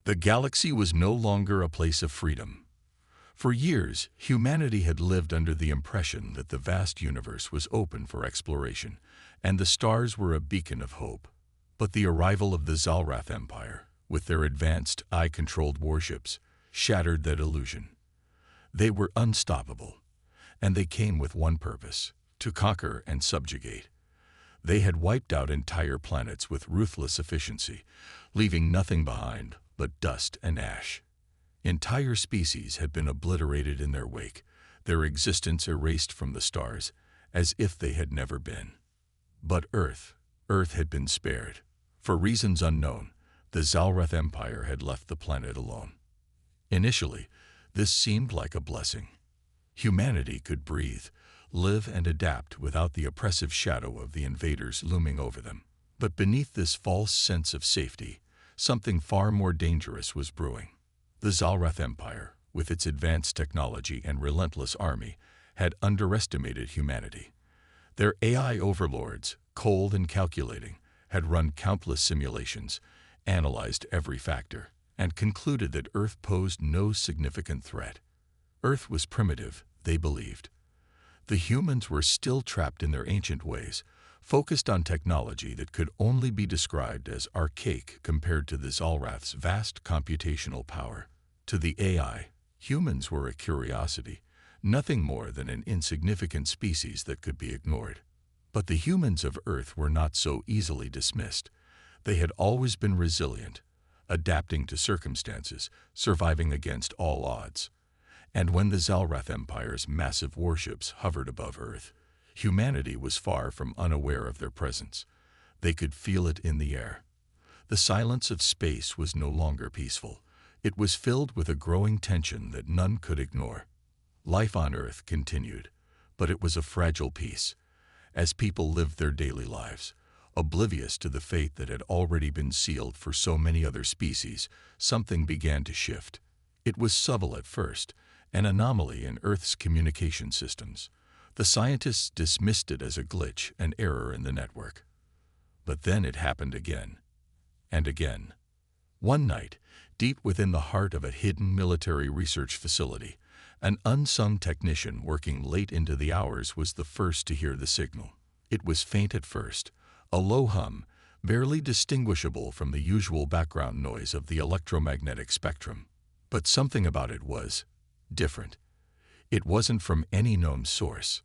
The galaxy was no longer a place of freedom. For years, humanity had lived under the impression that the vast universe was open for exploration, and the stars were a beacon of hope. But the arrival of the Zalrath Empire, with their advanced, eye-controlled warships, shattered that illusion. They were unstoppable, and they came with one purpose: to conquer and subjugate. They had wiped out entire planets with ruthless efficiency, leaving nothing behind but dust and ash. Entire species had been obliterated in their wake, their existence erased from the stars, as if they had never been. But Earth had been spared. For reasons unknown, the Zalrath Empire had left the planet alone. Initially, this seemed like a blessing. Humanity could breathe, live and adapt without the oppressive shadow of the invaders looming over them. But beneath this false sense of safety, something far more dangerous was brewing. The Zalrath Empire, with its advanced technology and relentless army, had underestimated humanity. Their AI overlords, cold and calculating, had run countless simulations, analyzed every factor, and concluded that Earth posed no significant threat. Earth was primitive, they believed. The humans were still trapped in their ancient ways, focused on technology that could only be described as archaic compared to the Zalrath's vast computational power. To the AI, humans were a curiosity, nothing more than an insignificant species that could be ignored. But the humans of Earth were not so easily dismissed. They had always been resilient, adapting to circumstances, surviving against all odds. And when the Zalrath Empire's massive warships hovered above Earth, humanity was far from unaware of their presence. They could feel it in the air. The silence of space was no longer peaceful. It was filled with a growing tension that none could ignore. Life on Earth continued, but it was a fragile peace. As people lived their daily lives, oblivious to the fate that had already been sealed for so many other species, something began to shift. It was subtle at first, an anomaly in Earth's communication systems. The scientists dismissed it as a glitch, an error in the network. But then it happened again, and again. One night, deep within the heart of a hidden military research facility, an unsung technician working late into the hours was the first to hear the signal. It was faint at first, a low hum, barely distinguishable from the usual background noise of the electromagnetic spectrum. But something about it was different. It wasn't from any known source.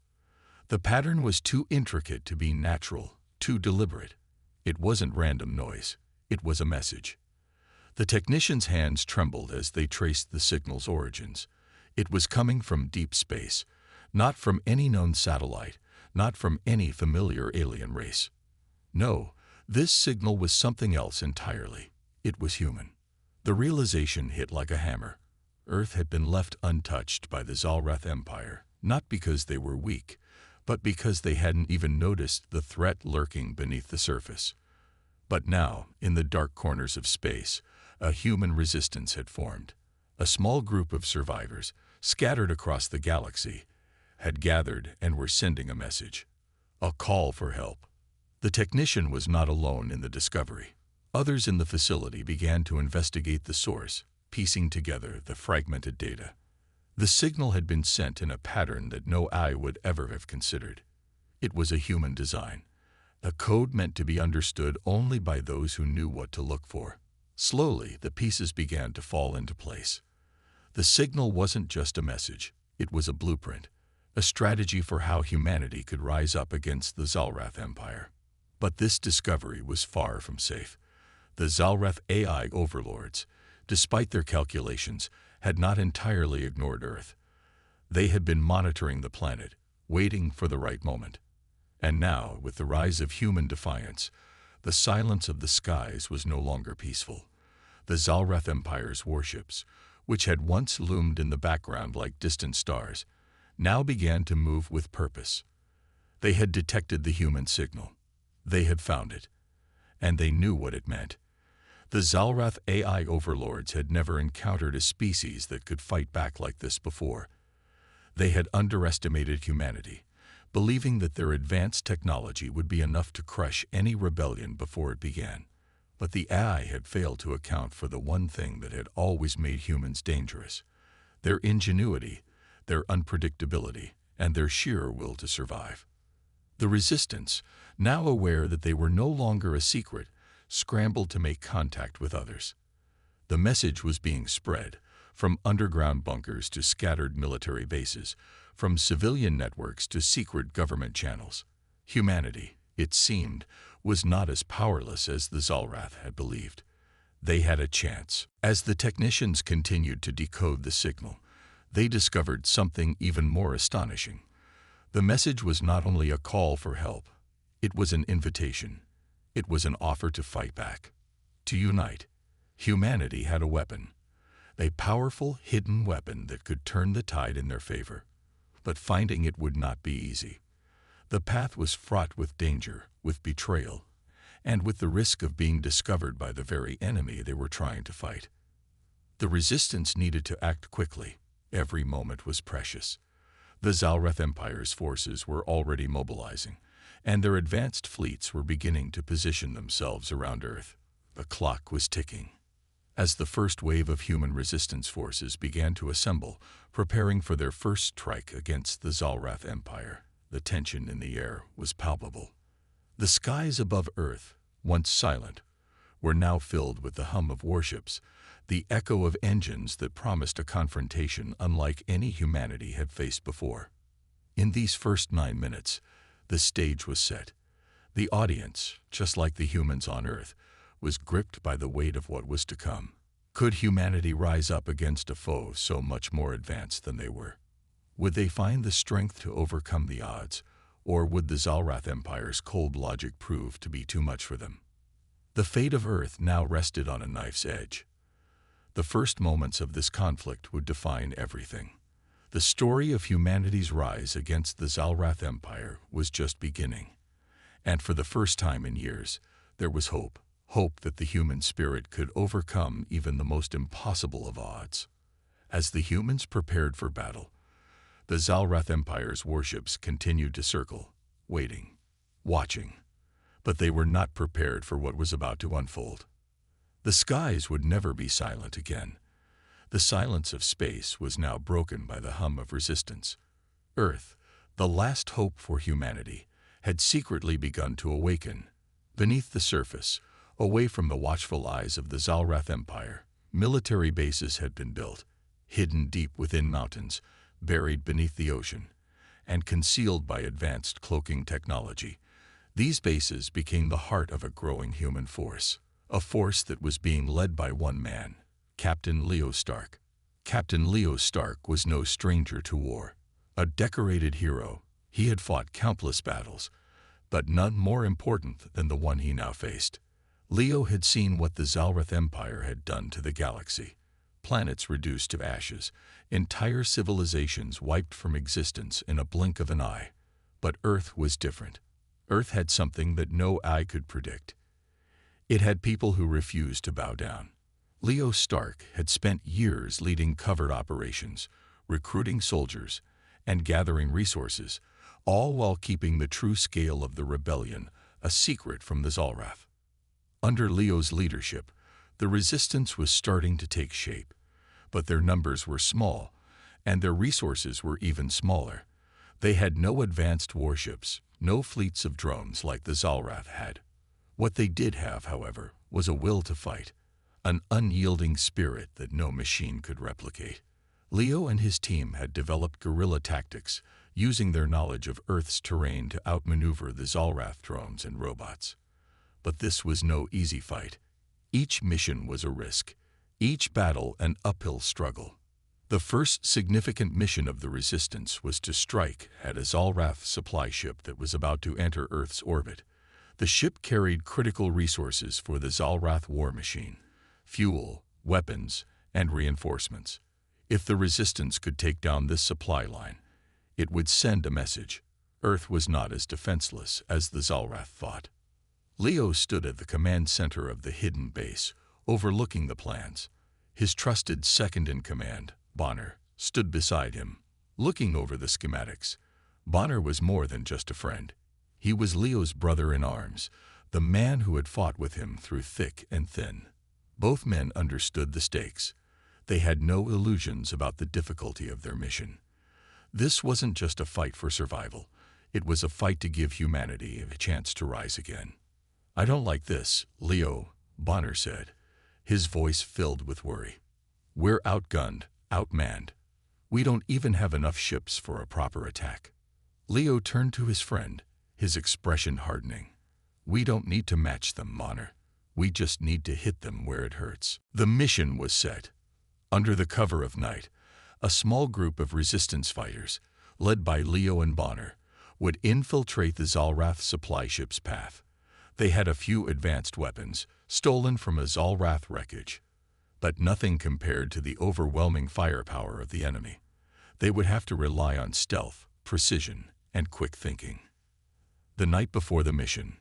The pattern was too intricate to be natural, too deliberate. It wasn't random noise. It was a message. The technician's hands trembled as they traced the signal's origins. It was coming from deep space, not from any known satellite, not from any familiar alien race. No, this signal was something else entirely. It was human. The realization hit like a hammer. Earth had been left untouched by the Zalrath Empire, not because they were weak, but because they hadn't even noticed the threat lurking beneath the surface. But now, in the dark corners of space, a human resistance had formed. A small group of survivors, scattered across the galaxy, had gathered and were sending a message, a call for help. The technician was not alone in the discovery. Others in the facility began to investigate the source, piecing together the fragmented data. The signal had been sent in a pattern that no eye would ever have considered. It was a human design, a code meant to be understood only by those who knew what to look for. Slowly, the pieces began to fall into place. The signal wasn't just a message, it was a blueprint, a strategy for how humanity could rise up against the Zalrath Empire. But this discovery was far from safe. The Zalrath AI overlords, despite their calculations, had not entirely ignored Earth. They had been monitoring the planet, waiting for the right moment. And now, with the rise of human defiance, the silence of the skies was no longer peaceful. The Zalrath Empire's warships, which had once loomed in the background like distant stars, now began to move with purpose. They had detected the human signal. They had found it. And they knew what it meant. The Zalrath AI overlords had never encountered a species that could fight back like this before. They had underestimated humanity, believing that their advanced technology would be enough to crush any rebellion before it began. But the AI had failed to account for the one thing that had always made humans dangerous: their ingenuity, their unpredictability, and their sheer will to survive. The Resistance, now aware that they were no longer a secret, scrambled to make contact with others. The message was being spread, from underground bunkers to scattered military bases, from civilian networks to secret government channels. Humanity, it seemed, was not as powerless as the Zalrath had believed. They had a chance. As the technicians continued to decode the signal, they discovered something even more astonishing. The message was not only a call for help, it was an invitation. It was an offer to fight back, to unite. Humanity had a weapon, a powerful hidden weapon that could turn the tide in their favor. But finding it would not be easy. The path was fraught with danger, with betrayal, and with the risk of being discovered by the very enemy they were trying to fight. The Resistance needed to act quickly. Every moment was precious. The Zalrath Empire's forces were already mobilizing, and their advanced fleets were beginning to position themselves around Earth. The clock was ticking. As the first wave of human resistance forces began to assemble, preparing for their first strike against the Zalrath Empire, the tension in the air was palpable. The skies above Earth, once silent, were now filled with the hum of warships, the echo of engines that promised a confrontation unlike any humanity had faced before. In these first 9 minutes, the stage was set. The audience, just like the humans on Earth, was gripped by the weight of what was to come. Could humanity rise up against a foe so much more advanced than they were? Would they find the strength to overcome the odds, or would the Zalrath Empire's cold logic prove to be too much for them? The fate of Earth now rested on a knife's edge. The first moments of this conflict would define everything. The story of humanity's rise against the Zalrath Empire was just beginning. And for the first time in years, there was hope. Hope that the human spirit could overcome even the most impossible of odds. As the humans prepared for battle, the Zalrath Empire's warships continued to circle, waiting, watching. But they were not prepared for what was about to unfold. The skies would never be silent again. The silence of space was now broken by the hum of resistance. Earth, the last hope for humanity, had secretly begun to awaken. Beneath the surface, away from the watchful eyes of the Zalrath Empire, military bases had been built, hidden deep within mountains, buried beneath the ocean, and concealed by advanced cloaking technology. These bases became the heart of a growing human force, a force that was being led by one man, Captain Leo Stark. Captain Leo Stark was no stranger to war. A decorated hero, he had fought countless battles, but none more important than the one he now faced. Leo had seen what the Zalrath Empire had done to the galaxy. Planets reduced to ashes, entire civilizations wiped from existence in a blink of an eye. But Earth was different. Earth had something that no eye could predict. It had people who refused to bow down. Leo Stark had spent years leading covert operations, recruiting soldiers, and gathering resources, all while keeping the true scale of the rebellion a secret from the Zalrath. Under Leo's leadership, the resistance was starting to take shape, but their numbers were small, and their resources were even smaller. They had no advanced warships, no fleets of drones like the Zalrath had. What they did have, however, was a will to fight, an unyielding spirit that no machine could replicate. Leo and his team had developed guerrilla tactics, using their knowledge of Earth's terrain to outmaneuver the Zalrath drones and robots. But this was no easy fight. Each mission was a risk, each battle an uphill struggle. The first significant mission of the Resistance was to strike at a Zalrath supply ship that was about to enter Earth's orbit. The ship carried critical resources for the Zalrath war machine: fuel, weapons, and reinforcements. If the Resistance could take down this supply line, it would send a message. Earth was not as defenseless as the Zalrath thought. Leo stood at the command center of the hidden base, overlooking the plans. His trusted second-in-command, Bonner, stood beside him, looking over the schematics. Bonner was more than just a friend. He was Leo's brother in arms, the man who had fought with him through thick and thin. Both men understood the stakes. They had no illusions about the difficulty of their mission. This wasn't just a fight for survival. It was a fight to give humanity a chance to rise again. "I don't like this, Leo," Bonner said, his voice filled with worry. "We're outgunned, outmanned. We don't even have enough ships for a proper attack." Leo turned to his friend, his expression hardening. "We don't need to match them, Bonner. We just need to hit them where it hurts." The mission was set. Under the cover of night, a small group of resistance fighters, led by Leo and Bonner, would infiltrate the Zalrath supply ship's path. They had a few advanced weapons, stolen from a Zalrath wreckage, but nothing compared to the overwhelming firepower of the enemy. They would have to rely on stealth, precision, and quick thinking. The night before the mission,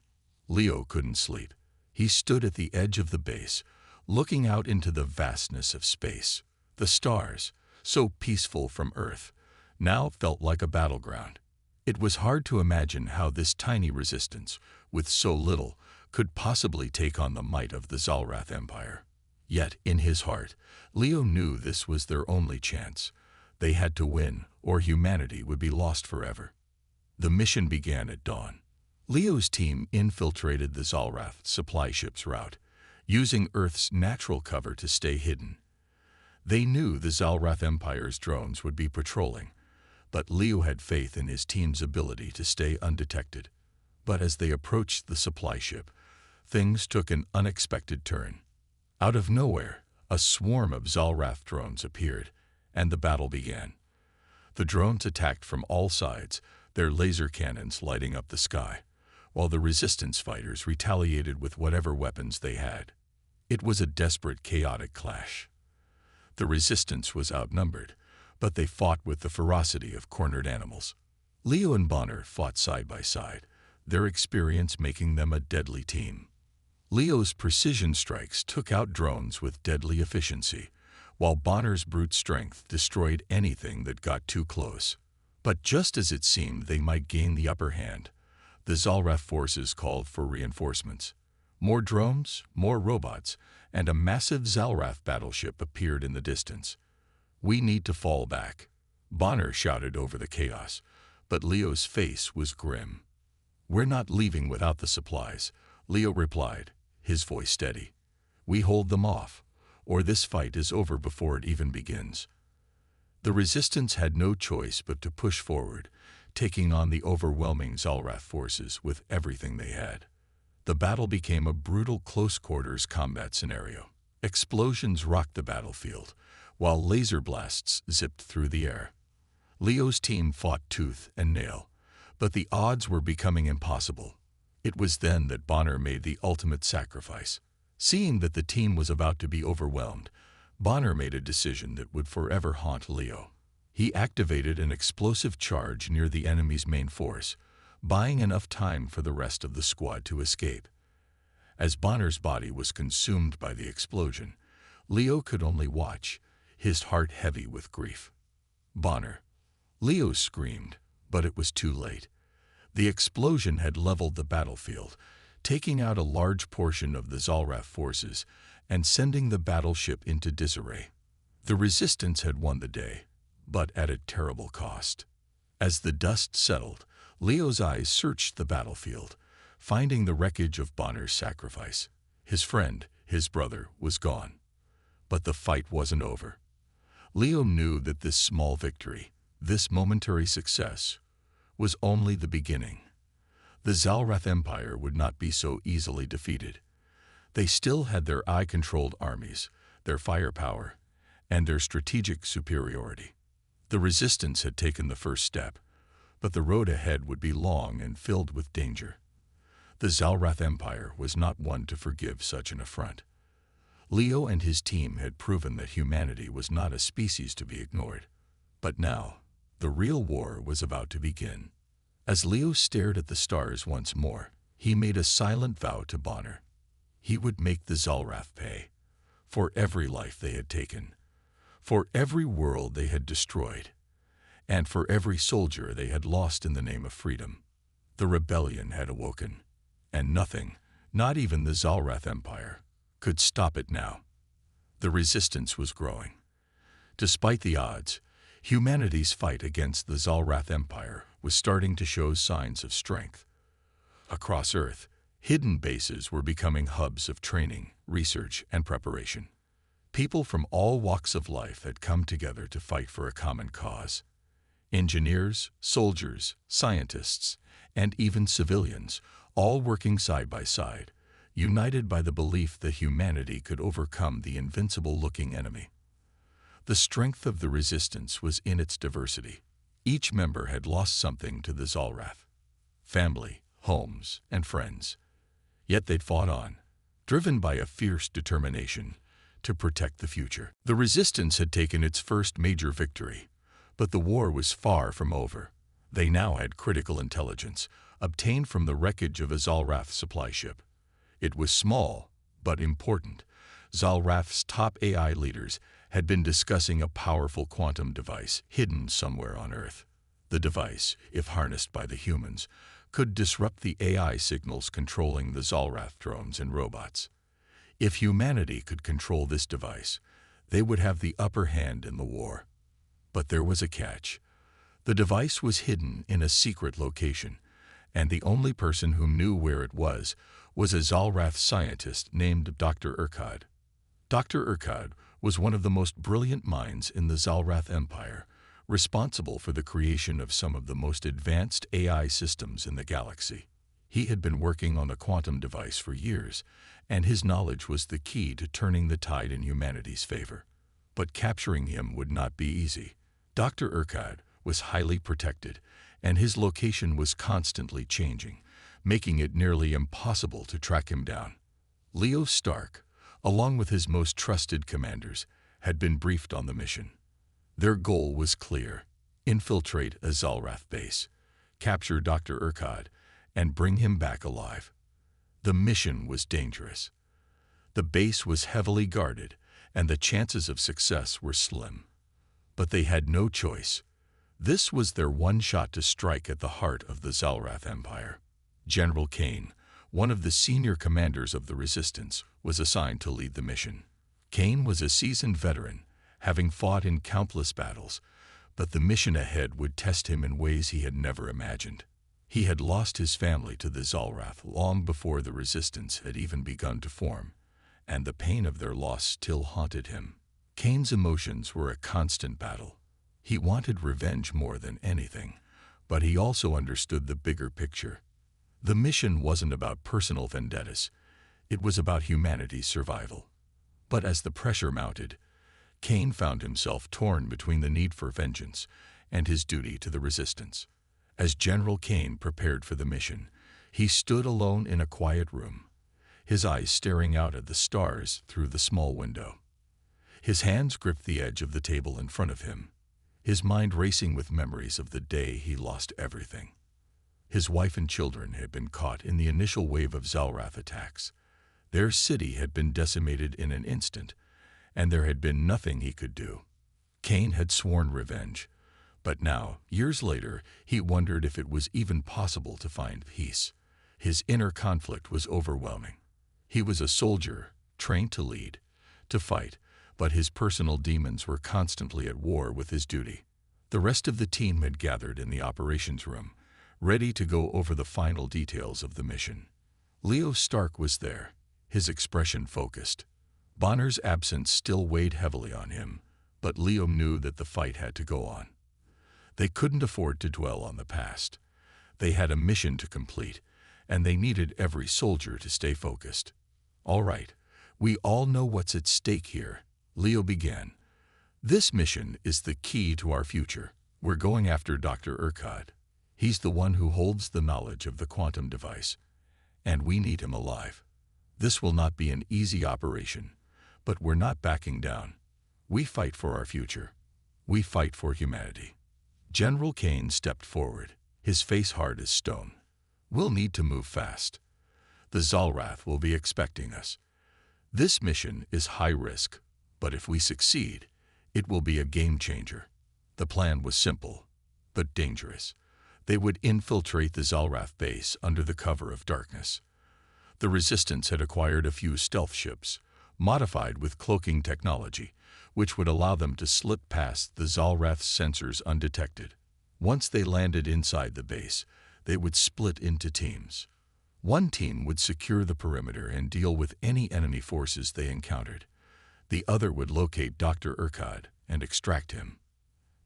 Leo couldn't sleep. He stood at the edge of the base, looking out into the vastness of space. The stars, so peaceful from Earth, now felt like a battleground. It was hard to imagine how this tiny resistance, with so little, could possibly take on the might of the Zalrath Empire. Yet, in his heart, Leo knew this was their only chance. They had to win, or humanity would be lost forever. The mission began at dawn. Leo's team infiltrated the Zalrath supply ship's route, using Earth's natural cover to stay hidden. They knew the Zalrath Empire's drones would be patrolling, but Leo had faith in his team's ability to stay undetected. But as they approached the supply ship, things took an unexpected turn. Out of nowhere, a swarm of Zalrath drones appeared, and the battle began. The drones attacked from all sides, their laser cannons lighting up the sky, while the resistance fighters retaliated with whatever weapons they had. It was a desperate, chaotic clash. The resistance was outnumbered, but they fought with the ferocity of cornered animals. Leo and Bonner fought side by side, their experience making them a deadly team. Leo's precision strikes took out drones with deadly efficiency, while Bonner's brute strength destroyed anything that got too close. But just as it seemed they might gain the upper hand, the Zalrath forces called for reinforcements. More drones, more robots, and a massive Zalrath battleship appeared in the distance. "We need to fall back," Bonner shouted over the chaos, but Leo's face was grim. "We're not leaving without the supplies," Leo replied, his voice steady. "We hold them off, or this fight is over before it even begins." The resistance had no choice but to push forward, taking on the overwhelming Zalrath forces with everything they had. The battle became a brutal close-quarters combat scenario. Explosions rocked the battlefield, while laser blasts zipped through the air. Leo's team fought tooth and nail, but the odds were becoming impossible. It was then that Bonner made the ultimate sacrifice. Seeing that the team was about to be overwhelmed, Bonner made a decision that would forever haunt Leo. He activated an explosive charge near the enemy's main force, buying enough time for the rest of the squad to escape. As Bonner's body was consumed by the explosion, Leo could only watch, his heart heavy with grief. "Bonner!" Leo screamed, but it was too late. The explosion had leveled the battlefield, taking out a large portion of the Zalrath forces and sending the battleship into disarray. The resistance had won the day, but at a terrible cost. As the dust settled, Leo's eyes searched the battlefield, finding the wreckage of Bonner's sacrifice. His friend, his brother, was gone. But the fight wasn't over. Leo knew that this small victory, this momentary success, was only the beginning. The Zalrath Empire would not be so easily defeated. They still had their eye-controlled armies, their firepower, and their strategic superiority. The resistance had taken the first step, but the road ahead would be long and filled with danger. The Zalrath Empire was not one to forgive such an affront. Leo and his team had proven that humanity was not a species to be ignored. But now, the real war was about to begin. As Leo stared at the stars once more, he made a silent vow to Bonner. He would make the Zalrath pay, for every life they had taken, for every world they had destroyed, and for every soldier they had lost in the name of freedom. The rebellion had awoken, and nothing, Not even the Zalrath Empire could stop it now. The resistance was growing. Despite the odds, humanity's fight against the Zalrath Empire was starting to show signs of strength. Across Earth, hidden bases were becoming hubs of training, research, and preparation. People from all walks of life had come together to fight for a common cause. Engineers, soldiers, scientists, and even civilians, all working side by side, united by the belief that humanity could overcome the invincible-looking enemy. The strength of the resistance was in its diversity. Each member had lost something to the Zalrath: family, homes, and friends. Yet they'd fought on, driven by a fierce determination to protect the future. The resistance had taken its first major victory, but the war was far from over. They now had critical intelligence, obtained from the wreckage of a Zalrath supply ship. It was small, but important. Zalrath's top AI leaders had been discussing a powerful quantum device hidden somewhere on Earth. The device, if harnessed by the humans, could disrupt the AI signals controlling the Zalrath drones and robots. If humanity could control this device, they would have the upper hand in the war. But there was a catch. The device was hidden in a secret location, and the only person who knew where it was a Zalrath scientist named Dr. Urkad. Dr. Urkad was one of the most brilliant minds in the Zalrath Empire, responsible for the creation of some of the most advanced AI systems in the galaxy. He had been working on a quantum device for years, and his knowledge was the key to turning the tide in humanity's favor. But capturing him would not be easy. Dr. Urkad was highly protected, and his location was constantly changing, making it nearly impossible to track him down. Leo Stark, along with his most trusted commanders, had been briefed on the mission. Their goal was clear: infiltrate a Zalrath base, capture Dr. Urkad, and bring him back alive. The mission was dangerous. The base was heavily guarded, and the chances of success were slim. But they had no choice. This was their one shot to strike at the heart of the Zalrath Empire. General Kane, one of the senior commanders of the resistance, was assigned to lead the mission. Kane was a seasoned veteran, having fought in countless battles, but the mission ahead would test him in ways he had never imagined. He had lost his family to the Zalrath long before the resistance had even begun to form, and the pain of their loss still haunted him. Kane's emotions were a constant battle. He wanted revenge more than anything, but he also understood the bigger picture. The mission wasn't about personal vendettas. It was about humanity's survival. But as the pressure mounted, Kane found himself torn between the need for vengeance and his duty to the resistance. As General Kane prepared for the mission, he stood alone in a quiet room, his eyes staring out at the stars through the small window. His hands gripped the edge of the table in front of him, his mind racing with memories of the day he lost everything. His wife and children had been caught in the initial wave of Zalrath attacks. Their city had been decimated in an instant, and there had been nothing he could do. Kane had sworn revenge, but now, years later, he wondered if it was even possible to find peace. His inner conflict was overwhelming. He was a soldier, trained to lead, to fight, but his personal demons were constantly at war with his duty. The rest of the team had gathered in the operations room, ready to go over the final details of the mission. Leo Stark was there, his expression focused. Bonner's absence still weighed heavily on him, but Leo knew that the fight had to go on. They couldn't afford to dwell on the past. They had a mission to complete, and they needed every soldier to stay focused. "All right, we all know what's at stake here," Leo began. "This mission is the key to our future. We're going after Dr. Urkad. He's the one who holds the knowledge of the quantum device, and we need him alive. This will not be an easy operation, but we're not backing down. We fight for our future. We fight for humanity." General Kane stepped forward, his face hard as stone. "We'll need to move fast. The Zalrath will be expecting us. This mission is high risk, but if we succeed, it will be a game changer." The plan was simple, but dangerous. They would infiltrate the Zalrath base under the cover of darkness. The Resistance had acquired a few stealth ships, modified with cloaking technology, which would allow them to slip past the Zalrath's sensors undetected. Once they landed inside the base, they would split into teams. One team would secure the perimeter and deal with any enemy forces they encountered. The other would locate Dr. Urquhart and extract him.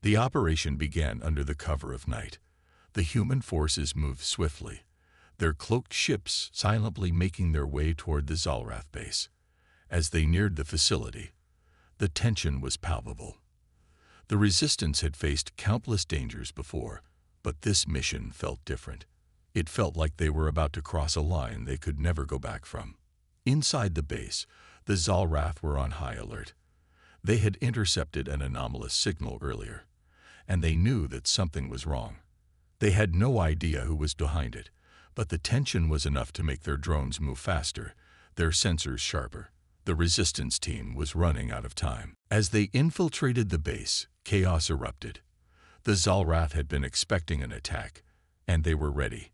The operation began under the cover of night. The human forces moved swiftly, their cloaked ships silently making their way toward the Zalrath base. As they neared the facility, the tension was palpable. The Resistance had faced countless dangers before, but this mission felt different. It felt like they were about to cross a line they could never go back from. Inside the base, the Zalrath were on high alert. They had intercepted an anomalous signal earlier, and they knew that something was wrong. They had no idea who was behind it, but the tension was enough to make their drones move faster, their sensors sharper. The Resistance team was running out of time. As they infiltrated the base, chaos erupted. The Zalrath had been expecting an attack, and they were ready.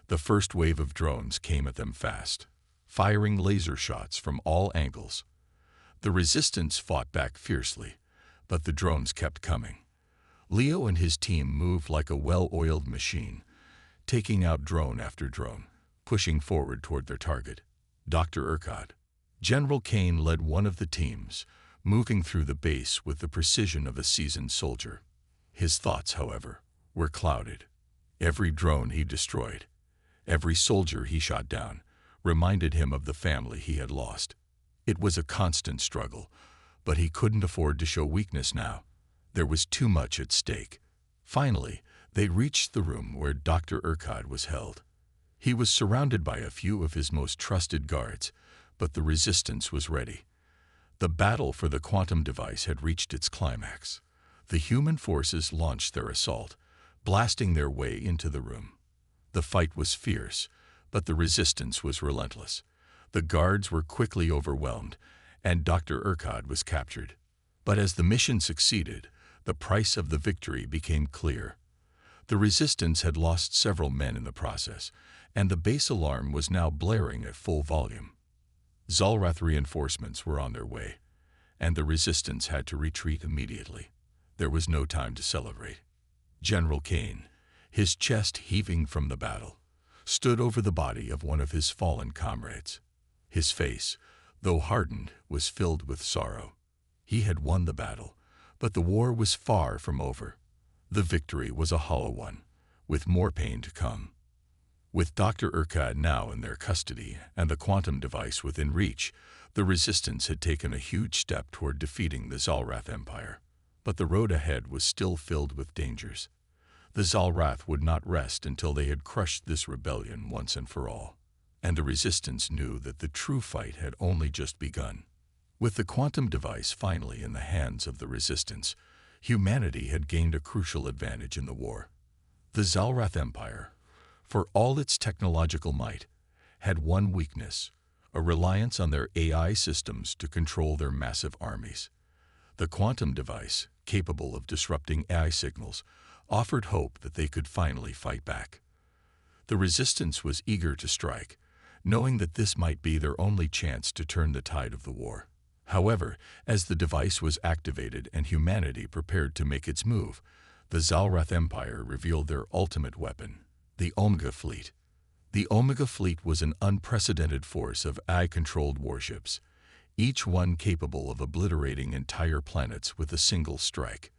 The first wave of drones came at them fast, firing laser shots from all angles. The Resistance fought back fiercely, but the drones kept coming. Leo and his team moved like a well-oiled machine, taking out drone after drone, pushing forward toward their target, Dr. Urquhart. General Kane led one of the teams, moving through the base with the precision of a seasoned soldier. His thoughts, however, were clouded. Every drone he destroyed, every soldier he shot down, reminded him of the family he had lost. It was a constant struggle, but he couldn't afford to show weakness now. There was too much at stake. Finally, they reached the room where Dr. Urquhart was held. He was surrounded by a few of his most trusted guards, but the Resistance was ready. The battle for the quantum device had reached its climax. The human forces launched their assault, blasting their way into the room. The fight was fierce, but the Resistance was relentless. The guards were quickly overwhelmed, and Dr. Urquhart was captured. But as the mission succeeded, the price of the victory became clear. The Resistance had lost several men in the process, and the base alarm was now blaring at full volume. Zalrath reinforcements were on their way, and the Resistance had to retreat immediately. There was no time to celebrate. General Kane, his chest heaving from the battle, stood over the body of one of his fallen comrades. His face, though hardened, was filled with sorrow. He had won the battle, but the war was far from over. The victory was a hollow one, with more pain to come. With Dr. Urquhart now in their custody and the quantum device within reach, the Resistance had taken a huge step toward defeating the Zalrath Empire. But the road ahead was still filled with dangers. The Zalrath would not rest until they had crushed this rebellion once and for all. And the Resistance knew that the true fight had only just begun. With the quantum device finally in the hands of the Resistance, humanity had gained a crucial advantage in the war. The Zalrath Empire, for all its technological might, had one weakness: a reliance on their AI systems to control their massive armies. The quantum device, capable of disrupting AI signals, offered hope that they could finally fight back. The Resistance was eager to strike, knowing that this might be their only chance to turn the tide of the war. However, as the device was activated and humanity prepared to make its move, the Zalrath Empire revealed their ultimate weapon: the Omega Fleet. The Omega Fleet was an unprecedented force of AI-controlled warships, each one capable of obliterating entire planets with a single strike.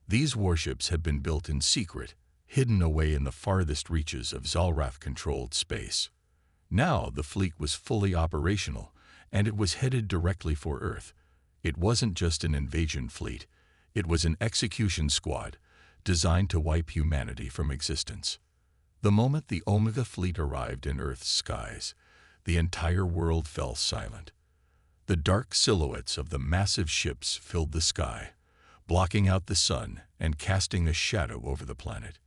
These warships had been built in secret, hidden away in the farthest reaches of Zalrath-controlled space. Now the fleet was fully operational, and it was headed directly for Earth. It wasn't just an invasion fleet, it was an execution squad, designed to wipe humanity from existence. The moment the Omega Fleet arrived in Earth's skies, the entire world fell silent. The dark silhouettes of the massive ships filled the sky, blocking out the sun and casting a shadow over the planet.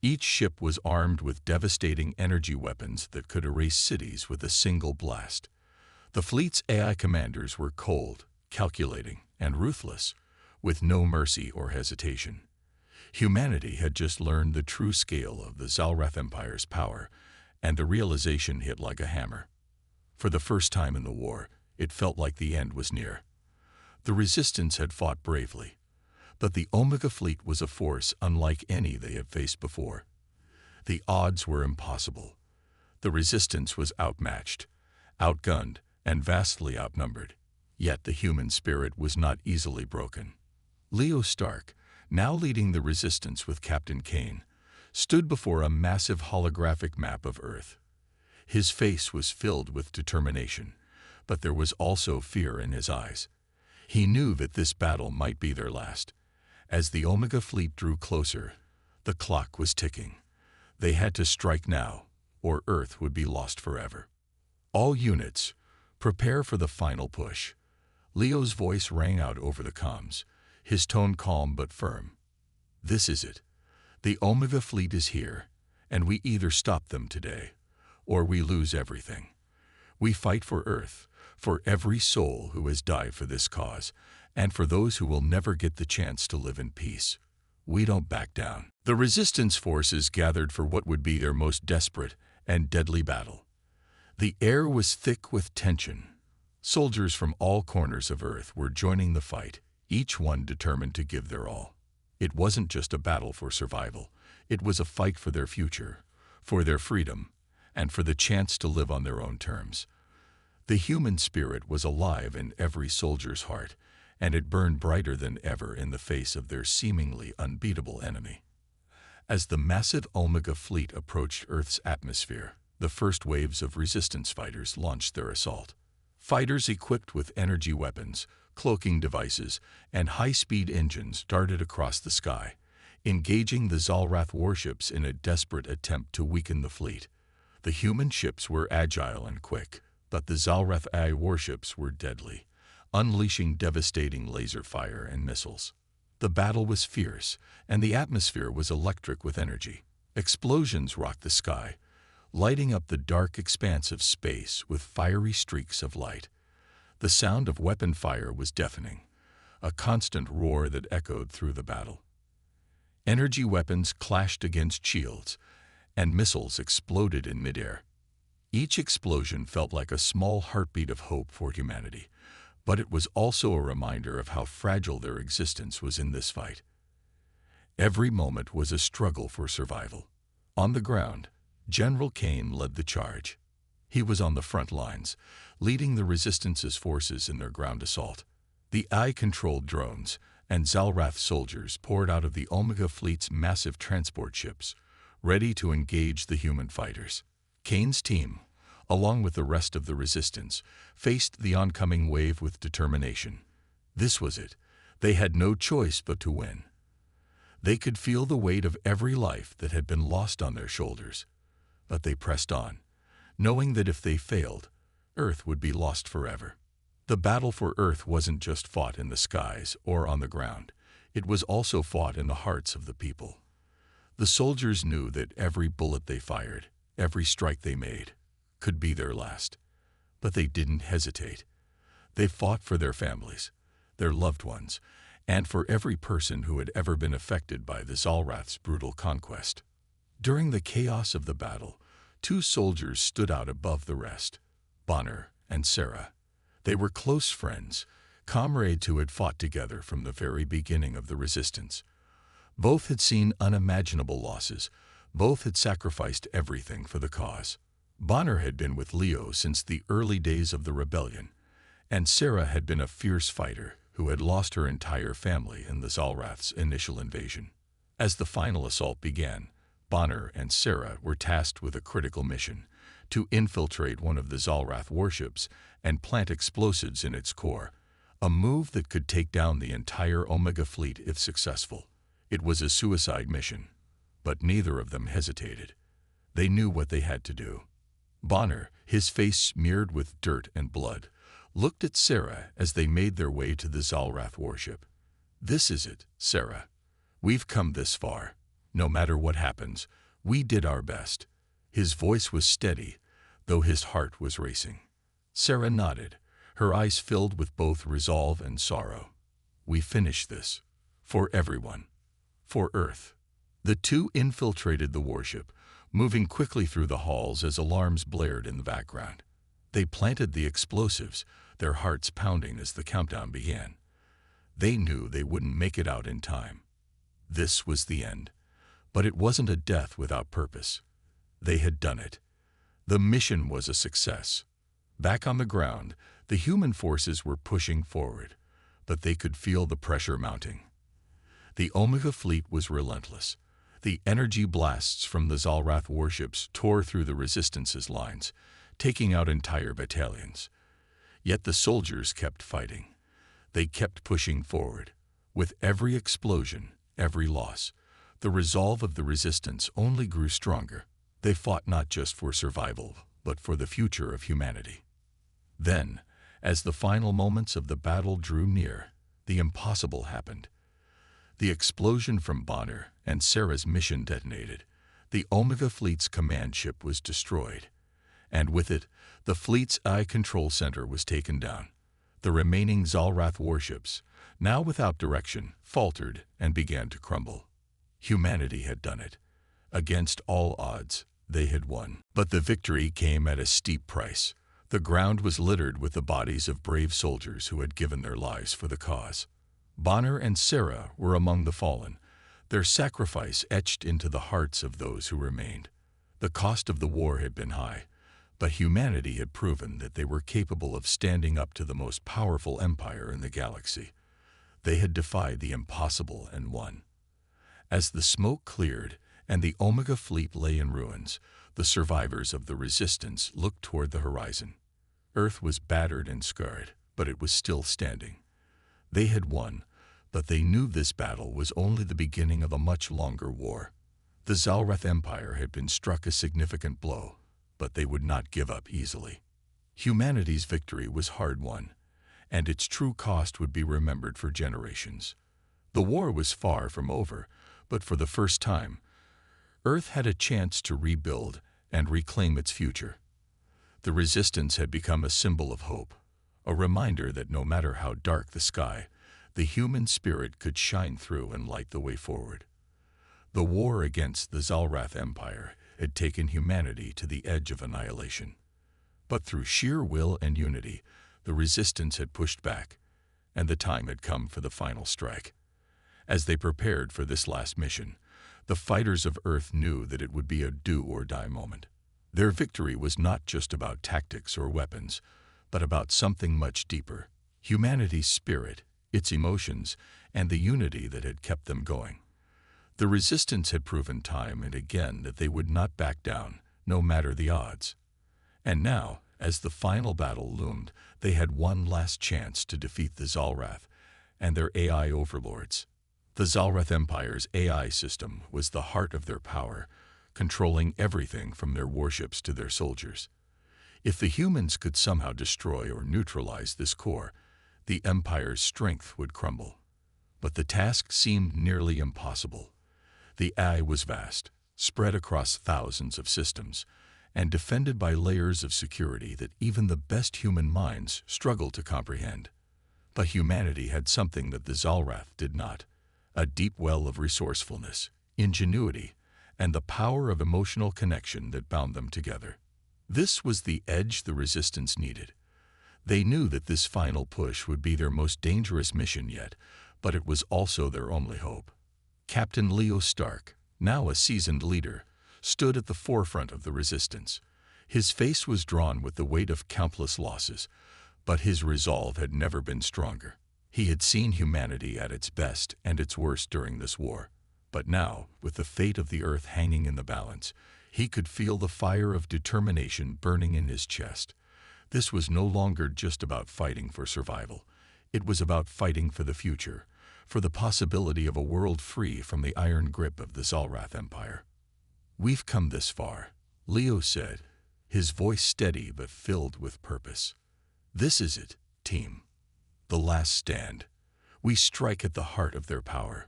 Each ship was armed with devastating energy weapons that could erase cities with a single blast. The fleet's AI commanders were cold, calculating, and ruthless, with no mercy or hesitation. Humanity had just learned the true scale of the Zalrath Empire's power, and the realization hit like a hammer. For the first time in the war, it felt like the end was near. The Resistance had fought bravely, but the Omega Fleet was a force unlike any they had faced before. The odds were impossible. The Resistance was outmatched, outgunned, and vastly outnumbered. Yet the human spirit was not easily broken. Leo Stark, now leading the Resistance with Captain Kane, stood before a massive holographic map of Earth. His face was filled with determination, but there was also fear in his eyes. He knew that this battle might be their last. As the Omega Fleet drew closer, the clock was ticking. They had to strike now, or Earth would be lost forever. All units, prepare for the final push. Leo's voice rang out over the comms, his tone calm but firm. This is it. The Omega Fleet is here, and we either stop them today, or we lose everything. We fight for Earth, for every soul who has died for this cause, and for those who will never get the chance to live in peace. We don't back down. The Resistance forces gathered for what would be their most desperate and deadly battle. The air was thick with tension. Soldiers from all corners of Earth were joining the fight, each one determined to give their all. It wasn't just a battle for survival. It was a fight for their future, for their freedom, and for the chance to live on their own terms. The human spirit was alive in every soldier's heart, and it burned brighter than ever in the face of their seemingly unbeatable enemy. As the massive Omega Fleet approached Earth's atmosphere, the first waves of Resistance fighters launched their assault. Fighters equipped with energy weapons, cloaking devices, and high-speed engines darted across the sky, engaging the Zalrath warships in a desperate attempt to weaken the fleet. The human ships were agile and quick, but the Zalrath AI warships were deadly, unleashing devastating laser fire and missiles. The battle was fierce, and the atmosphere was electric with energy. Explosions rocked the sky, lighting up the dark expanse of space with fiery streaks of light. The sound of weapon fire was deafening, a constant roar that echoed through the battle. Energy weapons clashed against shields, and missiles exploded in midair. Each explosion felt like a small heartbeat of hope for humanity, but it was also a reminder of how fragile their existence was in this fight. Every moment was a struggle for survival. On the ground, General Kane led the charge. He was on the front lines, leading the Resistance's forces in their ground assault. The AI-controlled drones and Zalrath soldiers poured out of the Omega Fleet's massive transport ships, ready to engage the human fighters. Kane's team, along with the rest of the Resistance, faced the oncoming wave with determination. This was it. They had no choice but to win. They could feel the weight of every life that had been lost on their shoulders, but they pressed on, knowing that if they failed, Earth would be lost forever. The battle for Earth wasn't just fought in the skies or on the ground. It was also fought in the hearts of the people. The soldiers knew that every bullet they fired, every strike they made, could be their last. But they didn't hesitate. They fought for their families, their loved ones, and for every person who had ever been affected by the Zalrath's brutal conquest. During the chaos of the battle, two soldiers stood out above the rest, Bonner and Sarah. They were close friends, comrades who had fought together from the very beginning of the Resistance. Both had seen unimaginable losses. Both had sacrificed everything for the cause. Bonner had been with Leo since the early days of the rebellion, and Sarah had been a fierce fighter who had lost her entire family in the Zalrath's initial invasion. As the final assault began, Bonner and Sarah were tasked with a critical mission: to infiltrate one of the Zalrath warships and plant explosives in its core, a move that could take down the entire Omega Fleet if successful. It was a suicide mission, but neither of them hesitated. They knew what they had to do. Bonner, his face smeared with dirt and blood, looked at Sarah as they made their way to the Zalrath warship. "This is it, Sarah. We've come this far. No matter what happens, we did our best." His voice was steady, though his heart was racing. Sarah nodded, her eyes filled with both resolve and sorrow. "We finished this. For everyone. For Earth." The two infiltrated the warship, moving quickly through the halls as alarms blared in the background. They planted the explosives, their hearts pounding as the countdown began. They knew they wouldn't make it out in time. This was the end. But it wasn't a death without purpose. They had done it. The mission was a success. Back on the ground, the human forces were pushing forward, but they could feel the pressure mounting. The Omega fleet was relentless. The energy blasts from the Zalrath warships tore through the Resistance's lines, taking out entire battalions. Yet the soldiers kept fighting. They kept pushing forward. With every explosion, every loss, the resolve of the Resistance only grew stronger. They fought not just for survival, but for the future of humanity. Then, as the final moments of the battle drew near, the impossible happened. The explosion from Bonner and Sarah's mission detonated. The Omega fleet's command ship was destroyed, and with it, the fleet's eye control center was taken down. The remaining Zalrath warships, now without direction, faltered and began to crumble. Humanity had done it. Against all odds, they had won. But the victory came at a steep price. The ground was littered with the bodies of brave soldiers who had given their lives for the cause. Bonner and Sarah were among the fallen, their sacrifice etched into the hearts of those who remained. The cost of the war had been high, but humanity had proven that they were capable of standing up to the most powerful empire in the galaxy. They had defied the impossible and won. As the smoke cleared and the Omega fleet lay in ruins, the survivors of the Resistance looked toward the horizon. Earth was battered and scarred, but it was still standing. They had won, but they knew this battle was only the beginning of a much longer war. The Zalrath Empire had been struck a significant blow, but they would not give up easily. Humanity's victory was hard-won, and its true cost would be remembered for generations. The war was far from over, but for the first time, Earth had a chance to rebuild and reclaim its future. The Resistance had become a symbol of hope, a reminder that no matter how dark the sky, the human spirit could shine through and light the way forward. The war against the Zalrath Empire had taken humanity to the edge of annihilation. But through sheer will and unity, the Resistance had pushed back, and the time had come for the final strike. As they prepared for this last mission, the fighters of Earth knew that it would be a do-or-die moment. Their victory was not just about tactics or weapons, but about something much deeper: humanity's spirit, its emotions, and the unity that had kept them going. The Resistance had proven time and again that they would not back down, no matter the odds. And now, as the final battle loomed, they had one last chance to defeat the Zalrath and their AI overlords. The Zalrath Empire's AI system was the heart of their power, controlling everything from their warships to their soldiers. If the humans could somehow destroy or neutralize this core, the Empire's strength would crumble. But the task seemed nearly impossible. The AI was vast, spread across thousands of systems, and defended by layers of security that even the best human minds struggled to comprehend. But humanity had something that the Zalrath did not: a deep well of resourcefulness, ingenuity, and the power of emotional connection that bound them together. This was the edge the Resistance needed. They knew that this final push would be their most dangerous mission yet, but it was also their only hope. Captain Leo Stark, now a seasoned leader, stood at the forefront of the Resistance. His face was drawn with the weight of countless losses, but his resolve had never been stronger. He had seen humanity at its best and its worst during this war. But now, with the fate of the Earth hanging in the balance, he could feel the fire of determination burning in his chest. This was no longer just about fighting for survival. It was about fighting for the future, for the possibility of a world free from the iron grip of the Zalrath Empire. "We've come this far," Leo said, his voice steady but filled with purpose. "This is it, team. The last stand. We strike at the heart of their power.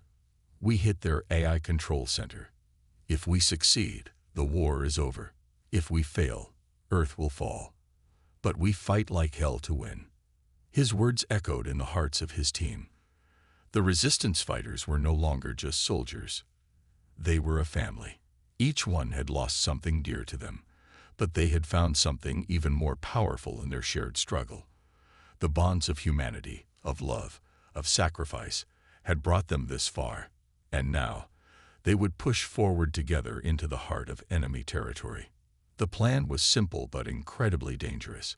We hit their AI control center. If we succeed, the war is over. If we fail, Earth will fall. But we fight like hell to win." His words echoed in the hearts of his team. The Resistance fighters were no longer just soldiers. They were a family. Each one had lost something dear to them, But they had found something even more powerful in their shared struggle. The bonds of humanity, of love, of sacrifice, had brought them this far, and now they would push forward together into the heart of enemy territory. The plan was simple but incredibly dangerous.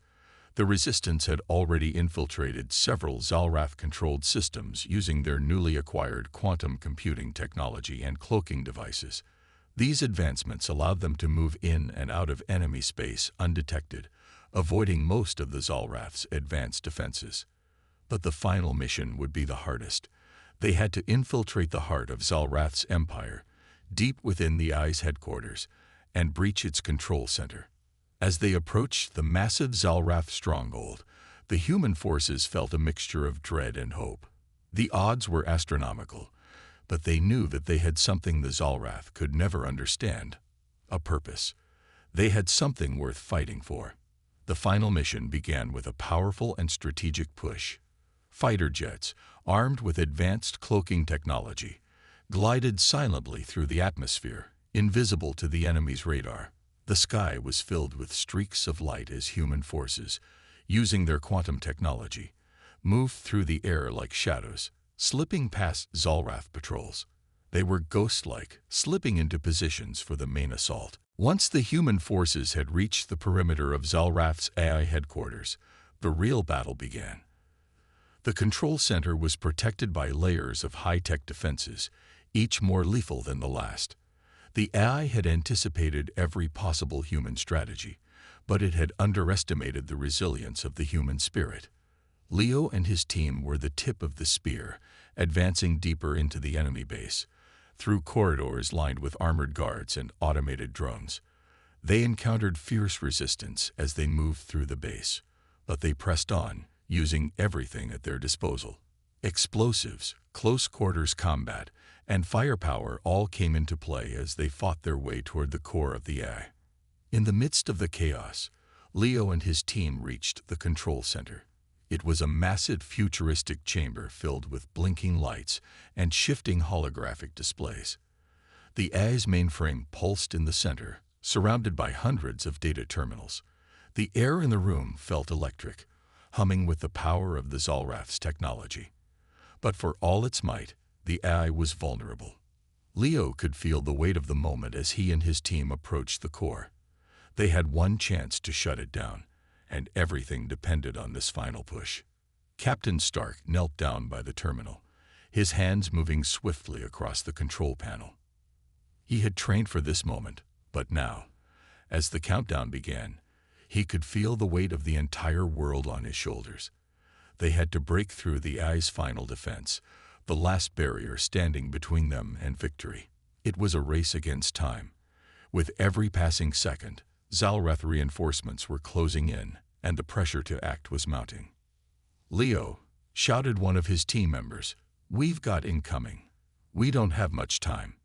The Resistance had already infiltrated several Zalrath-controlled systems using their newly acquired quantum computing technology and cloaking devices. These advancements allowed them to move in and out of enemy space undetected, avoiding most of the Zalrath's advanced defenses. But the final mission would be the hardest. They had to infiltrate the heart of Zalrath's empire, deep within the Eye's headquarters, and breach its control center. As they approached the massive Zalrath stronghold, the human forces felt a mixture of dread and hope. The odds were astronomical, but they knew that they had something the Zalrath could never understand: a purpose. They had something worth fighting for. The final mission began with a powerful and strategic push. Fighter jets, armed with advanced cloaking technology, glided silently through the atmosphere, invisible to the enemy's radar. The sky was filled with streaks of light as human forces, using their quantum technology, moved through the air like shadows, slipping past Zalrath patrols. They were ghost-like, slipping into positions for the main assault. Once the human forces had reached the perimeter of Zalrath's AI headquarters, the real battle began. The control center was protected by layers of high-tech defenses, each more lethal than the last. The AI had anticipated every possible human strategy, but it had underestimated the resilience of the human spirit. Leo and his team were the tip of the spear, advancing deeper into the enemy base, through corridors lined with armored guards and automated drones. They encountered fierce resistance as they moved through the base, but they pressed on, using everything at their disposal. Explosives, close-quarters combat, and firepower all came into play as they fought their way toward the core of the AI. In the midst of the chaos, Leo and his team reached the control center. It was a massive futuristic chamber filled with blinking lights and shifting holographic displays. The AI's mainframe pulsed in the center, surrounded by hundreds of data terminals. The air in the room felt electric, humming with the power of the Zalrath's technology. But for all its might, the AI was vulnerable. Leo could feel the weight of the moment as he and his team approached the core. They had one chance to shut it down, and everything depended on this final push. Captain Stark knelt down by the terminal, his hands moving swiftly across the control panel. He had trained for this moment, but now, as the countdown began, he could feel the weight of the entire world on his shoulders. They had to break through the AI's final defense, the last barrier standing between them and victory. It was a race against time. With every passing second, Zalrath reinforcements were closing in, and the pressure to act was mounting. "Leo," shouted one of his team members, "we've got incoming. We don't have much time."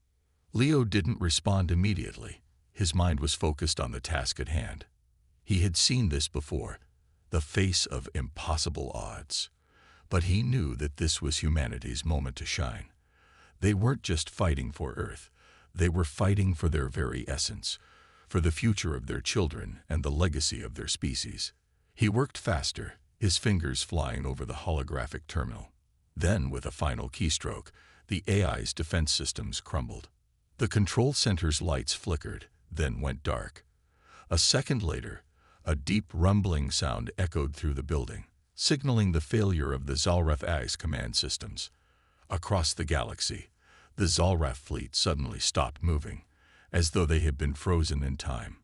Leo didn't respond immediately. His mind was focused on the task at hand. He had seen this before, the face of impossible odds. But he knew that this was humanity's moment to shine. They weren't just fighting for Earth. They were fighting for their very essence, for the future of their children and the legacy of their species. He worked faster, his fingers flying over the holographic terminal. Then, with a final keystroke, the AI's defense systems crumbled. The control center's lights flickered, then went dark. A second later, a deep rumbling sound echoed through the building, signaling the failure of the Zalrath AI's command systems. Across the galaxy, the Zalrath fleet suddenly stopped moving, as though they had been frozen in time.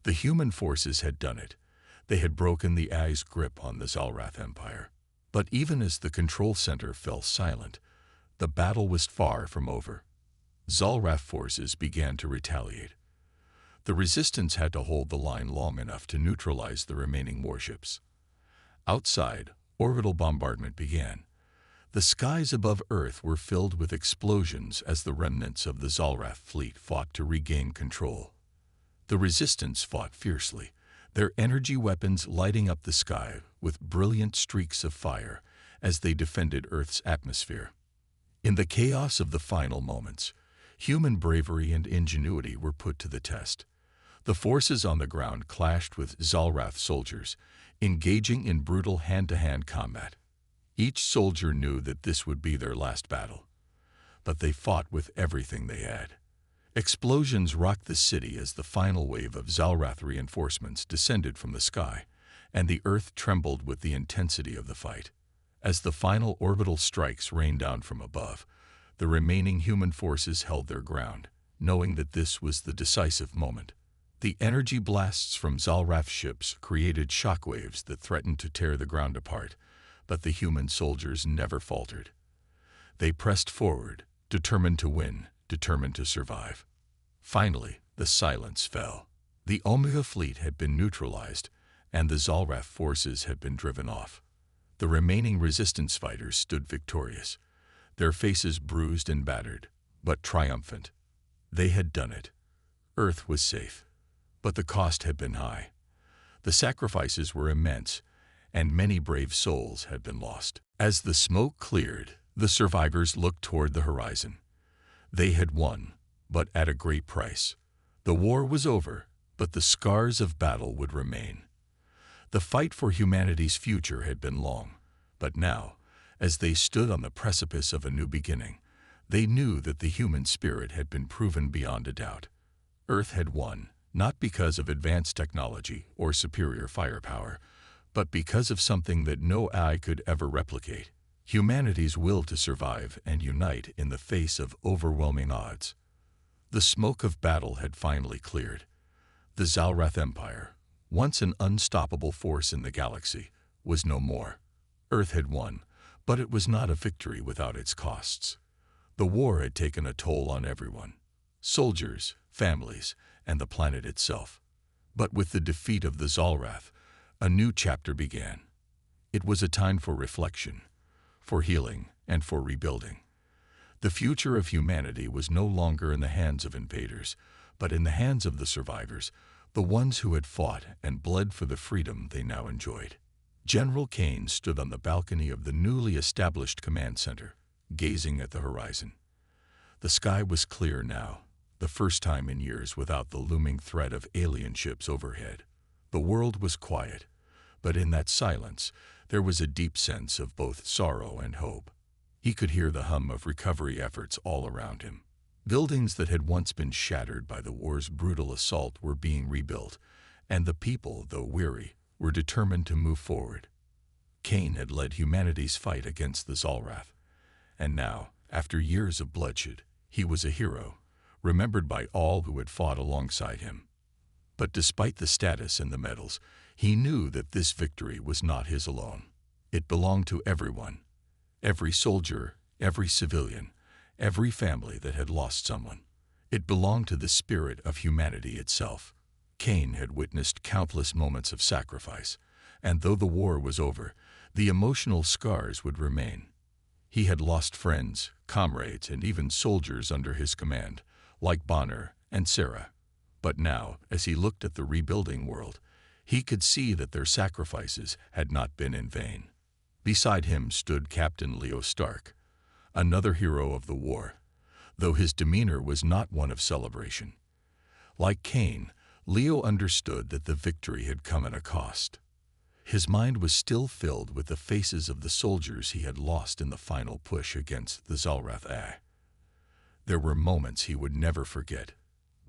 The human forces had done it. They had broken the AI's grip on the Zalrath Empire. But even as the control center fell silent, the battle was far from over. Zalrath forces began to retaliate. The Resistance had to hold the line long enough to neutralize the remaining warships. Outside, orbital bombardment began. The skies above Earth were filled with explosions as the remnants of the Zalrath fleet fought to regain control. The Resistance fought fiercely, their energy weapons lighting up the sky with brilliant streaks of fire as they defended Earth's atmosphere. In the chaos of the final moments, human bravery and ingenuity were put to the test. The forces on the ground clashed with Zalrath soldiers, engaging in brutal hand-to-hand combat. Each soldier knew that this would be their last battle, but they fought with everything they had. Explosions rocked the city as the final wave of Zalrath reinforcements descended from the sky, and the earth trembled with the intensity of the fight. As the final orbital strikes rained down from above, the remaining human forces held their ground, knowing that this was the decisive moment. The energy blasts from Zalrath's ships created shockwaves that threatened to tear the ground apart, but the human soldiers never faltered. They pressed forward, determined to win, determined to survive. Finally, the silence fell. The Omega fleet had been neutralized, and the Zalrath forces had been driven off. The remaining resistance fighters stood victorious, their faces bruised and battered, but triumphant. They had done it. Earth was safe, but the cost had been high. The sacrifices were immense, and many brave souls had been lost. As the smoke cleared, the survivors looked toward the horizon. They had won, but at a great price. The war was over, but the scars of battle would remain. The fight for humanity's future had been long, but now, as they stood on the precipice of a new beginning, they knew that the human spirit had been proven beyond a doubt. Earth had won, not because of advanced technology or superior firepower, but because of something that no eye could ever replicate: humanity's will to survive and unite in the face of overwhelming odds. The smoke of battle had finally cleared. The Zalrath Empire, once an unstoppable force in the galaxy, was no more. Earth had won, but it was not a victory without its costs. The war had taken a toll on everyone: soldiers, families, and the planet itself. But with the defeat of the Zalrath, a new chapter began. It was a time for reflection, for healing, and for rebuilding. The future of humanity was no longer in the hands of invaders, but in the hands of the survivors, the ones who had fought and bled for the freedom they now enjoyed. General Kane stood on the balcony of the newly established command center, gazing at the horizon. The sky was clear now, the first time in years without the looming threat of alien ships overhead. The world was quiet, but in that silence there was a deep sense of both sorrow and hope. He could hear the hum of recovery efforts all around him. Buildings that had once been shattered by the war's brutal assault were being rebuilt, and the people, though weary, were determined to move forward. Kane had led humanity's fight against the Zalrath, and now, after years of bloodshed, he was a hero, remembered by all who had fought alongside him. But despite the status and the medals, he knew that this victory was not his alone. It belonged to everyone: every soldier, every civilian, every family that had lost someone. It belonged to the spirit of humanity itself. Kane had witnessed countless moments of sacrifice, and though the war was over, the emotional scars would remain. He had lost friends, comrades, and even soldiers under his command, like Bonner and Sarah. But now, as he looked at the rebuilding world, he could see that their sacrifices had not been in vain. Beside him stood Captain Leo Stark, another hero of the war, though his demeanor was not one of celebration. Like Kane, Leo understood that the victory had come at a cost. His mind was still filled with the faces of the soldiers he had lost in the final push against the Zalrath. There were moments he would never forget: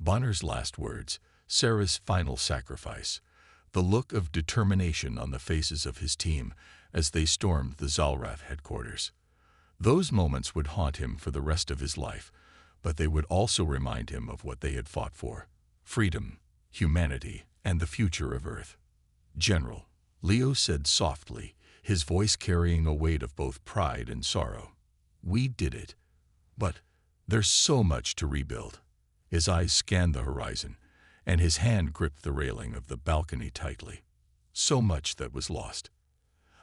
Bonner's last words, Sarah's final sacrifice, the look of determination on the faces of his team as they stormed the Zalrath headquarters. Those moments would haunt him for the rest of his life, but they would also remind him of what they had fought for: freedom, humanity, and the future of Earth. "General," Leo said softly, his voice carrying a weight of both pride and sorrow, "we did it, but there's so much to rebuild." His eyes scanned the horizon, and his hand gripped the railing of the balcony tightly. "So much that was lost."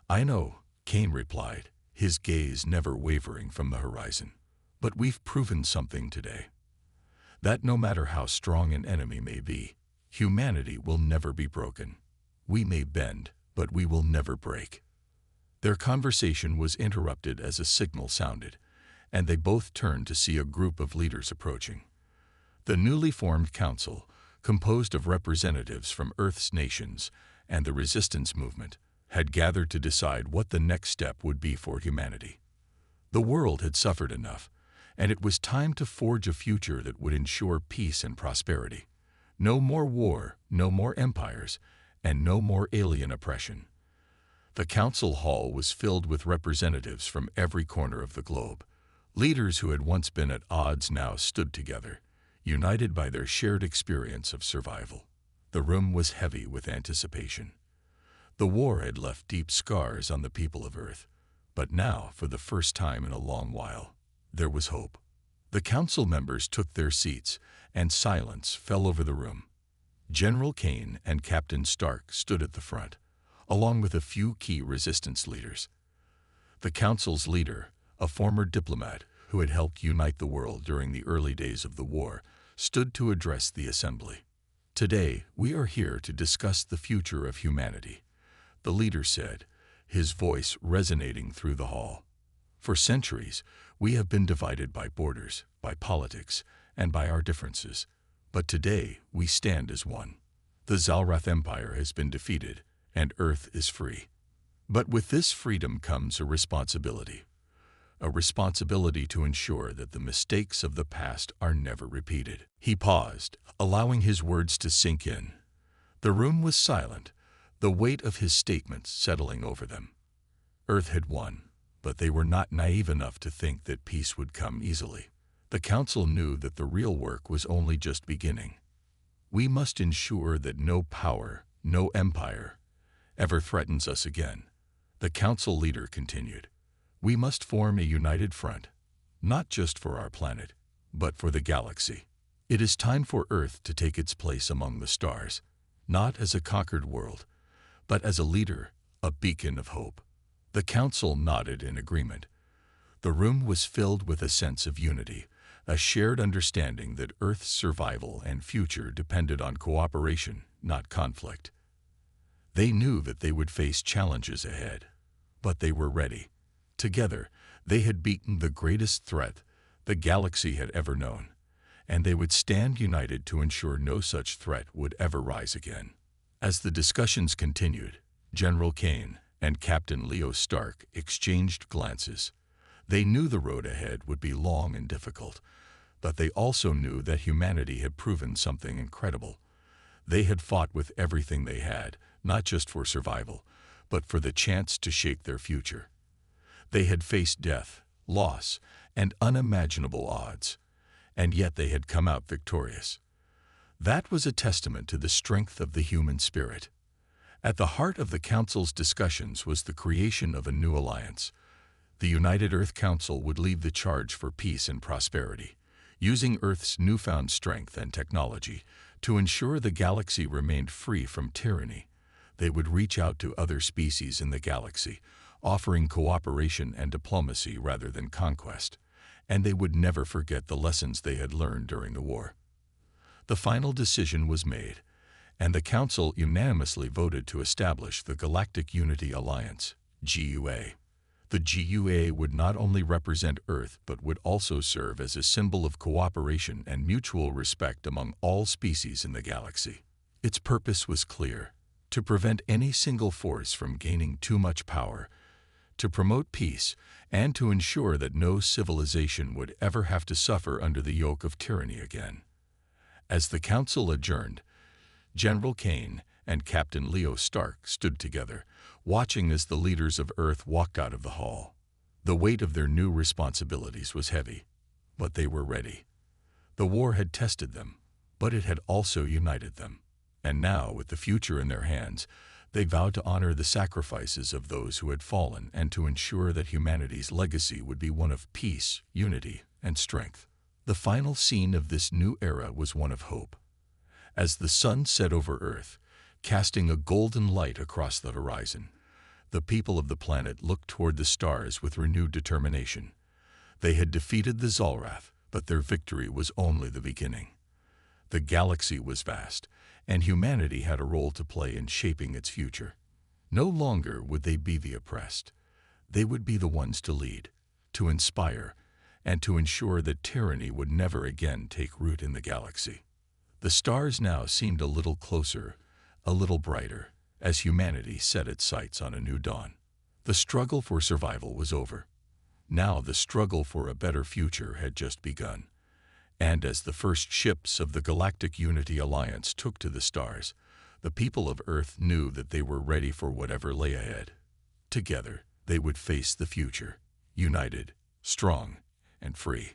"I know," Kane replied, his gaze never wavering from the horizon. "But we've proven something today: that no matter how strong an enemy may be, humanity will never be broken. We may bend, but we will never break." Their conversation was interrupted as a signal sounded, and they both turned to see a group of leaders approaching. The newly formed council, composed of representatives from Earth's nations and the resistance movement, had gathered to decide what the next step would be for humanity. The world had suffered enough, and it was time to forge a future that would ensure peace and prosperity. No more war, no more empires, and no more alien oppression. The council hall was filled with representatives from every corner of the globe. Leaders who had once been at odds now stood together, united by their shared experience of survival. The room was heavy with anticipation. The war had left deep scars on the people of Earth, but now, for the first time in a long while, there was hope. The council members took their seats, and silence fell over the room. General Kane and Captain Stark stood at the front, along with a few key resistance leaders. The council's leader, a former diplomat who had helped unite the world during the early days of the war, stood to address the assembly. "Today, we are here to discuss the future of humanity," the leader said, his voice resonating through the hall. "For centuries, we have been divided by borders, by politics, and by our differences. But today, we stand as one. The Zalrath Empire has been defeated, and Earth is free. But with this freedom comes a responsibility to ensure that the mistakes of the past are never repeated." He paused, allowing his words to sink in. The room was silent, the weight of his statements settling over them. Earth had won, but they were not naive enough to think that peace would come easily. The council knew that the real work was only just beginning. "We must ensure that no power, no empire, ever threatens us again," the council leader continued. "We must form a united front, not just for our planet, but for the galaxy. It is time for Earth to take its place among the stars, not as a conquered world, but as a leader, a beacon of hope." The council nodded in agreement. The room was filled with a sense of unity, a shared understanding that Earth's survival and future depended on cooperation, not conflict. They knew that they would face challenges ahead, but they were ready. Together, they had beaten the greatest threat the galaxy had ever known, and they would stand united to ensure no such threat would ever rise again. As the discussions continued, General Kane and Captain Leo Stark exchanged glances. They knew the road ahead would be long and difficult, but they also knew that humanity had proven something incredible. They had fought with everything they had, not just for survival, but for the chance to shape their future. They had faced death, loss, and unimaginable odds, and yet they had come out victorious. That was a testament to the strength of the human spirit. At the heart of the Council's discussions was the creation of a new alliance. The United Earth Council would lead the charge for peace and prosperity, using Earth's newfound strength and technology to ensure the galaxy remained free from tyranny. They would reach out to other species in the galaxy, offering cooperation and diplomacy rather than conquest, and they would never forget the lessons they had learned during the war. The final decision was made, and the Council unanimously voted to establish the Galactic Unity Alliance, GUA. The GUA would not only represent Earth but would also serve as a symbol of cooperation and mutual respect among all species in the galaxy. Its purpose was clear: to prevent any single force from gaining too much power, to promote peace, and to ensure that no civilization would ever have to suffer under the yoke of tyranny again. As the Council adjourned, General Kane and Captain Leo Stark stood together, watching as the leaders of Earth walked out of the hall. The weight of their new responsibilities was heavy, but they were ready. The war had tested them, but it had also united them. And now, with the future in their hands, they vowed to honor the sacrifices of those who had fallen and to ensure that humanity's legacy would be one of peace, unity, and strength. The final scene of this new era was one of hope. As the sun set over Earth, casting a golden light across the horizon, the people of the planet looked toward the stars with renewed determination. They had defeated the Zalrath, but their victory was only the beginning. The galaxy was vast, and humanity had a role to play in shaping its future. No longer would they be the oppressed. They would be the ones to lead, to inspire, and to ensure that tyranny would never again take root in the galaxy. The stars now seemed a little closer, a little brighter, as humanity set its sights on a new dawn. The struggle for survival was over. Now the struggle for a better future had just begun. And as the first ships of the Galactic Unity Alliance took to the stars, the people of Earth knew that they were ready for whatever lay ahead. Together, they would face the future, united, strong, and free.